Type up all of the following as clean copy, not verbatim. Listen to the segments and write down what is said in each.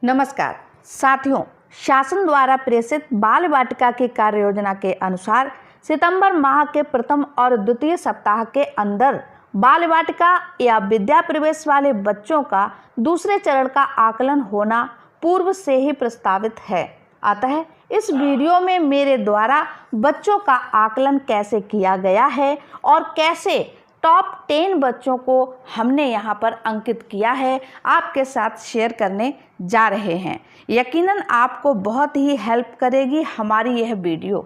नमस्कार साथियों, शासन द्वारा प्रेषित बाल वाटिका की कार्य योजना के अनुसार सितंबर माह के प्रथम और द्वितीय सप्ताह के अंदर बाल वाटिका या विद्या प्रवेश वाले बच्चों का दूसरे चरण का आकलन होना पूर्व से ही प्रस्तावित है। अतः इस वीडियो में मेरे द्वारा बच्चों का आकलन कैसे किया गया है और कैसे टॉप 10 बच्चों को हमने यहाँ पर अंकित किया है, आपके साथ शेयर करने जा रहे हैं। यकीनन आपको बहुत ही हेल्प करेगी हमारी यह वीडियो।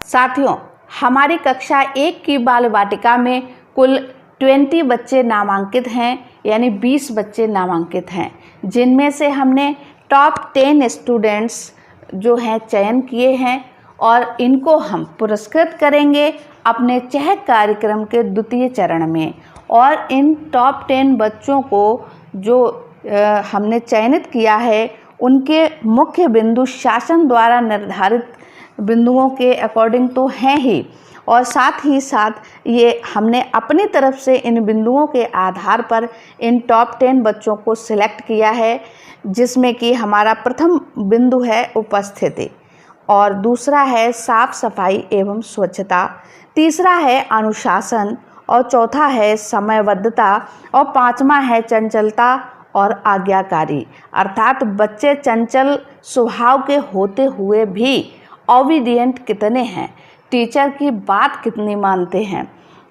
साथियों, हमारी कक्षा 1 की बाल वाटिका में कुल 20 बच्चे नामांकित हैं, यानी 20 बच्चे नामांकित हैं, जिनमें से हमने टॉप 10 स्टूडेंट्स जो हैं चयन किए हैं और इनको हम पुरस्कृत करेंगे अपने चहक कार्यक्रम के द्वितीय चरण में। और इन टॉप 10 बच्चों को जो हमने चयनित किया है, उनके मुख्य बिंदु शासन द्वारा निर्धारित बिंदुओं के अकॉर्डिंग तो हैं ही, और साथ ही साथ ये हमने अपनी तरफ से इन बिंदुओं के आधार पर इन टॉप 10 बच्चों को सिलेक्ट किया है, जिसमें कि हमारा प्रथम बिंदु है उपस्थिति, और दूसरा है साफ सफाई एवं स्वच्छता, तीसरा है अनुशासन, और चौथा है समयबद्धता, और पांचवा है चंचलता और आज्ञाकारी। अर्थात बच्चे चंचल स्वभाव के होते हुए भी ओबीडिएंट कितने हैं, टीचर की बात कितनी मानते हैं।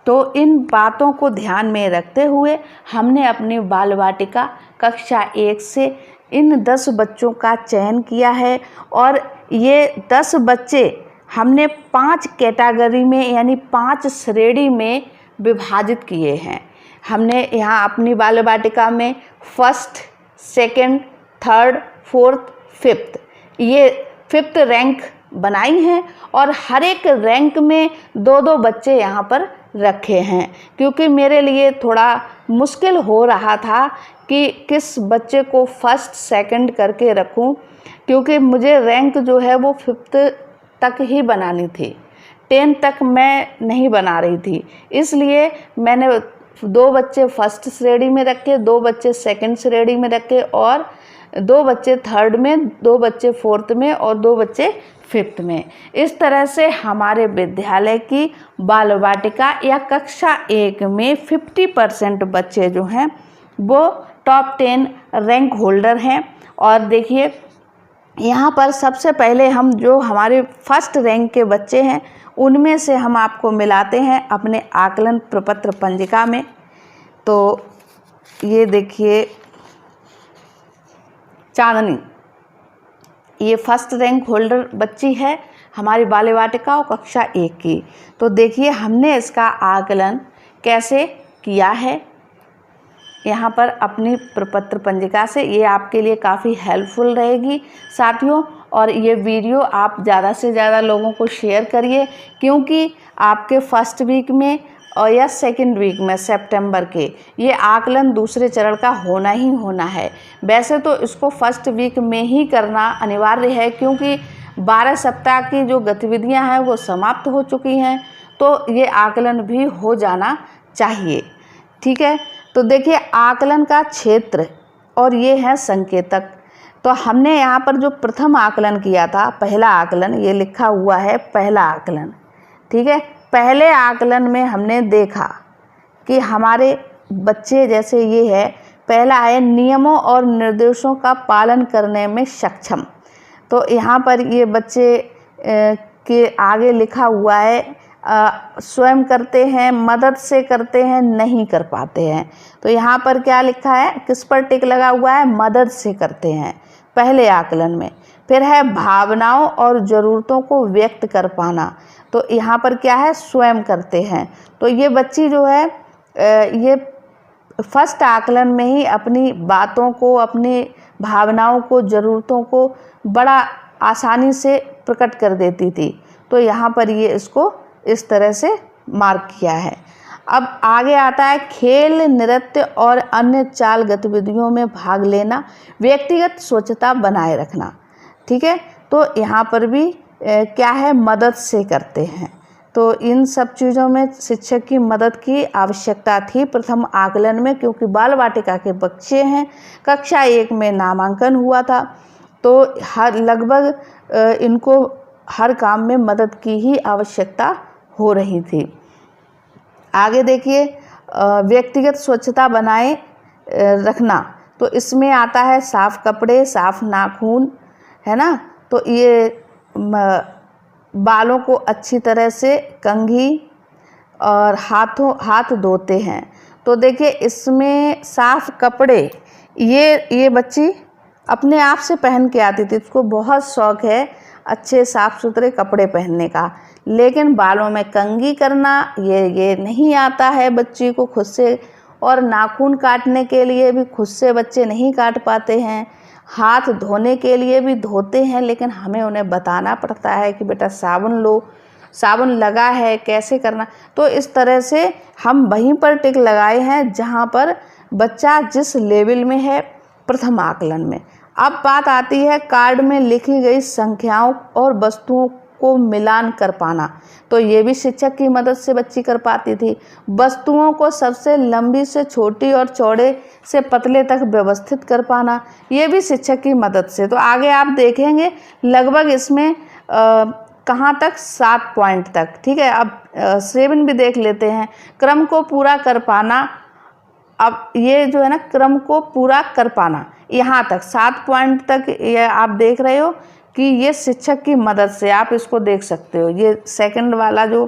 तो इन बातों को ध्यान में रखते हुए हमने अपनी बाल वाटिका कक्षा 1 से इन 10 बच्चों का चयन किया है। और ये 10 बच्चे हमने 5 कैटेगरी में, यानी 5 श्रेणी में विभाजित किए हैं। हमने यहाँ अपनी बाल वाटिका में first, second, third, fourth, fifth, ये 5th रैंक बनाई हैं, और हर एक रैंक में 2-2 बच्चे यहाँ पर रखे हैं, क्योंकि मेरे लिए थोड़ा मुश्किल हो रहा था कि किस बच्चे को फर्स्ट सेकंड करके रखूं, क्योंकि मुझे रैंक जो है वो 5th तक ही बनानी थी, 10 तक मैं नहीं बना रही थी। इसलिए मैंने 2 बच्चे फर्स्ट श्रेणी में रखे, 2 बच्चे सेकंड श्रेणी में रखे, और 2 बच्चे थर्ड में, 2 बच्चे फोर्थ में, और 2 बच्चे 5th में। इस तरह से हमारे विद्यालय की बाल वाटिका या कक्षा 1 में 50% बच्चे जो हैं वो टॉप 10 रैंक होल्डर हैं। और देखिए, यहाँ पर सबसे पहले हम जो हमारे फर्स्ट रैंक के बच्चे हैं, उनमें से हम आपको मिलाते हैं अपने आकलन प्रपत्र पंजिका में। तो ये देखिए, चांदनी ये फर्स्ट रैंक होल्डर बच्ची है हमारी बाल वाटिका और कक्षा 1 की। तो देखिए हमने इसका आकलन कैसे किया है यहाँ पर अपनी प्रपत्र पंजिका से। ये आपके लिए काफ़ी हेल्पफुल रहेगी साथियों, और ये वीडियो आप ज़्यादा से ज़्यादा लोगों को शेयर करिए, क्योंकि आपके फर्स्ट वीक में और या सेकंड वीक में सितंबर के ये आकलन दूसरे चरण का होना ही होना है। वैसे तो इसको फर्स्ट वीक में ही करना अनिवार्य है, क्योंकि 12 सप्ताह की जो गतिविधियां हैं वो समाप्त हो चुकी हैं, तो ये आकलन भी हो जाना चाहिए। ठीक है, तो देखिए आकलन का क्षेत्र और ये है संकेतक। तो हमने यहाँ पर जो प्रथम आकलन किया था, पहला आकलन, ये लिखा हुआ है पहला आकलन। ठीक है, पहले आकलन में हमने देखा कि हमारे बच्चे, जैसे ये है, पहला है नियमों और निर्देशों का पालन करने में सक्षम। तो यहाँ पर ये बच्चे के आगे लिखा हुआ है स्वयं करते हैं, मदद से करते हैं, नहीं कर पाते हैं। तो यहाँ पर क्या लिखा है, किस पर टिक लगा हुआ है, मदद से करते हैं पहले आकलन में। फिर है भावनाओं और ज़रूरतों को व्यक्त कर पाना, तो यहाँ पर क्या है, स्वयं करते हैं। तो ये बच्ची जो है ये फर्स्ट आकलन में ही अपनी बातों को, अपनी भावनाओं को, ज़रूरतों को बड़ा आसानी से प्रकट कर देती थी। तो यहाँ पर ये इसको इस तरह से मार्क किया है। अब आगे आता है खेल, नृत्य और अन्य चाल गतिविधियों में भाग लेना, व्यक्तिगत स्वच्छता बनाए रखना। ठीक है, तो यहाँ पर भी क्या है, मदद से करते हैं। तो इन सब चीज़ों में शिक्षक की मदद की आवश्यकता थी प्रथम आकलन में, क्योंकि बाल वाटिका के बच्चे हैं। कक्षा 1 में नामांकन हुआ था, तो लगभग इनको हर काम में मदद की ही आवश्यकता हो रही थी। आगे देखिए, व्यक्तिगत स्वच्छता बनाए रखना, तो इसमें आता है साफ कपड़े, साफ नाखून, है ना। तो ये बालों को अच्छी तरह से कंघी और हाथ धोते हैं। तो देखिए इसमें साफ कपड़े, ये बच्ची अपने आप से पहन के आती थी, उसको बहुत शौक़ है अच्छे साफ सुथरे कपड़े पहनने का। लेकिन बालों में कंघी करना ये नहीं आता है बच्ची को खुद से, और नाखून काटने के लिए भी खुद से बच्चे नहीं काट पाते हैं। हाथ धोने के लिए भी धोते हैं, लेकिन हमें उन्हें बताना पड़ता है कि बेटा साबुन लो, साबुन लगा है, कैसे करना। तो इस तरह से हम वहीं पर टिक लगाए हैं जहाँ पर बच्चा जिस लेवल में है प्रथम आकलन में। अब बात आती है कार्ड में लिखी गई संख्याओं और वस्तुओं को मिलान कर पाना, तो ये भी शिक्षक की मदद से बच्ची कर पाती थी। वस्तुओं को सबसे लंबी से छोटी और चौड़े से पतले तक व्यवस्थित कर पाना, ये भी शिक्षक की मदद से। तो आगे आप देखेंगे लगभग इसमें कहाँ तक 7 पॉइंट तक, ठीक है। अब 7 भी देख लेते हैं। क्रम को पूरा कर पाना, अब ये जो है ना क्रम को पूरा कर पाना, यहाँ तक 7 पॉइंट तक ये आप देख रहे हो कि ये शिक्षक की मदद से आप इसको देख सकते हो। ये सेकंड वाला जो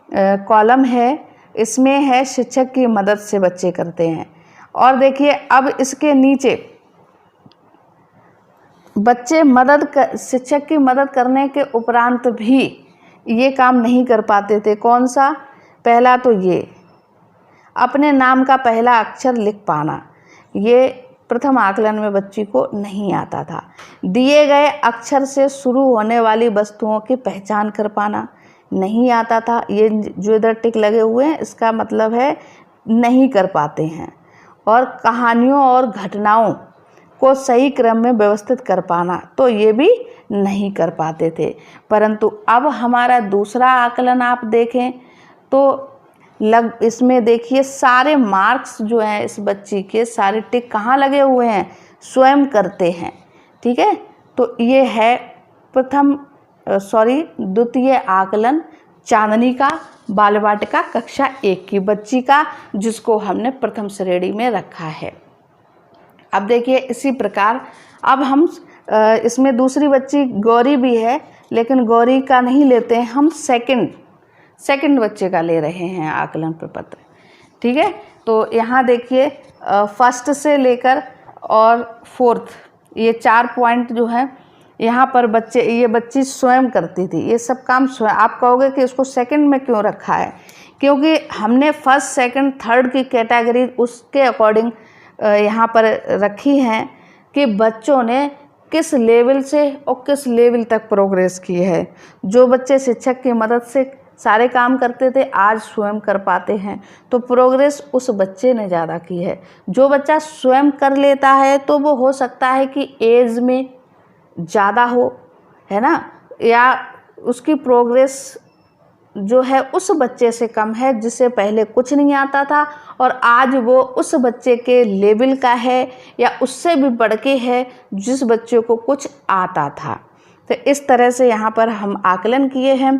कॉलम है इसमें है शिक्षक की मदद से बच्चे करते हैं। और देखिए अब इसके नीचे बच्चे शिक्षक की मदद करने के उपरांत भी ये काम नहीं कर पाते थे। कौन सा? पहला तो ये अपने नाम का पहला अक्षर लिख पाना, ये प्रथम आकलन में बच्ची को नहीं आता था। दिए गए अक्षर से शुरू होने वाली वस्तुओं की पहचान कर पाना नहीं आता था। ये जो इधर टिक लगे हुए हैं इसका मतलब है नहीं कर पाते हैं। और कहानियों और घटनाओं को सही क्रम में व्यवस्थित कर पाना, तो ये भी नहीं कर पाते थे। परंतु अब हमारा दूसरा आकलन आप देखें तो इसमें देखिए सारे मार्क्स जो हैं इस बच्ची के सारे टिक कहाँ लगे हुए हैं? स्वयं करते हैं, ठीक है। तो ये है द्वितीय आकलन चांदनी का बाल वाटिका कक्षा 1 की बच्ची का, जिसको हमने प्रथम श्रेणी में रखा है। अब देखिए इसी प्रकार अब हम इसमें दूसरी बच्ची गौरी भी है, लेकिन गौरी का नहीं लेते हैं हम, सेकंड बच्चे का ले रहे हैं आकलन प्रपत्र, ठीक है। तो यहाँ देखिए फर्स्ट से लेकर और 4th ये 4 पॉइंट जो हैं यहाँ पर ये बच्ची स्वयं करती थी, ये सब काम स्वयं। आप कहोगे कि इसको सेकंड में क्यों रखा है? क्योंकि हमने फर्स्ट, सेकंड, थर्ड की कैटेगरी उसके अकॉर्डिंग यहाँ पर रखी हैं कि बच्चों ने किस लेवल से और किस लेवल तक प्रोग्रेस की है। जो बच्चे शिक्षक की मदद से सारे काम करते थे आज स्वयं कर पाते हैं, तो प्रोग्रेस उस बच्चे ने ज़्यादा की है। जो बच्चा स्वयं कर लेता है तो वो हो सकता है कि एज में ज़्यादा हो, है ना, या उसकी प्रोग्रेस जो है उस बच्चे से कम है जिसे पहले कुछ नहीं आता था और आज वो उस बच्चे के लेवल का है, या उससे भी बढ़ के है जिस बच्चे को कुछ आता था। तो इस तरह से यहाँ पर हम आकलन किए हैं।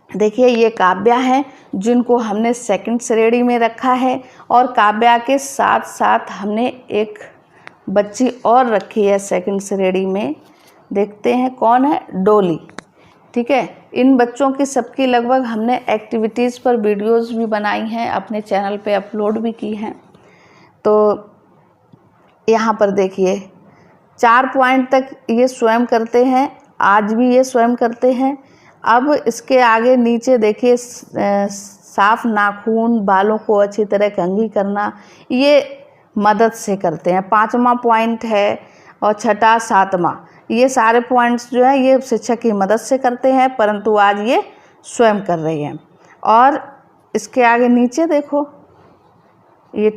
देखिए ये काव्या हैं जिनको हमने सेकंड श्रेणी में रखा है, और काव्या के साथ साथ हमने एक बच्ची और रखी है सेकंड श्रेणी में। देखते हैं कौन है? डोली, ठीक है। इन बच्चों की सबकी लगभग हमने एक्टिविटीज़ पर वीडियोस भी बनाई हैं, अपने चैनल पे अपलोड भी की हैं। तो यहाँ पर देखिए 4 पॉइंट तक ये स्वयं करते हैं, आज भी ये स्वयं करते हैं। अब इसके आगे नीचे देखिए साफ नाखून, बालों को अच्छी तरह कंघी करना, ये मदद से करते हैं। 5वां पॉइंट है, और 6ठा, 7वां, ये सारे पॉइंट्स जो हैं ये शिक्षक की मदद से करते हैं, परंतु आज ये स्वयं कर रही हैं। और इसके आगे नीचे देखो ये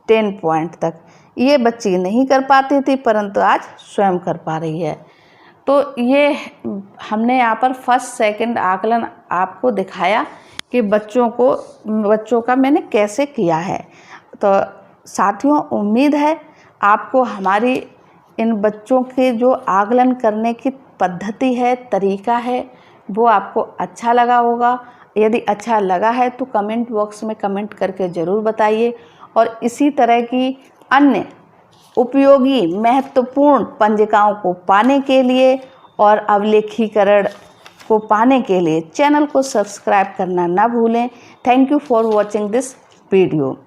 10 पॉइंट तक ये बच्ची नहीं कर पाती थी, परंतु आज स्वयं कर पा रही है। तो ये हमने यहाँ पर फर्स्ट सेकंड आकलन आपको दिखाया कि बच्चों का मैंने कैसे किया है। तो साथियों, उम्मीद है आपको हमारी इन बच्चों के जो आकलन करने की पद्धति है, तरीका है, वो आपको अच्छा लगा होगा। यदि अच्छा लगा है तो कमेंट बॉक्स में कमेंट करके ज़रूर बताइए, और इसी तरह की अन्य उपयोगी महत्वपूर्ण पंजिकाओं को पाने के लिए और अवलेखीकरण को पाने के लिए चैनल को सब्सक्राइब करना ना भूलें। Thank you for watching this video.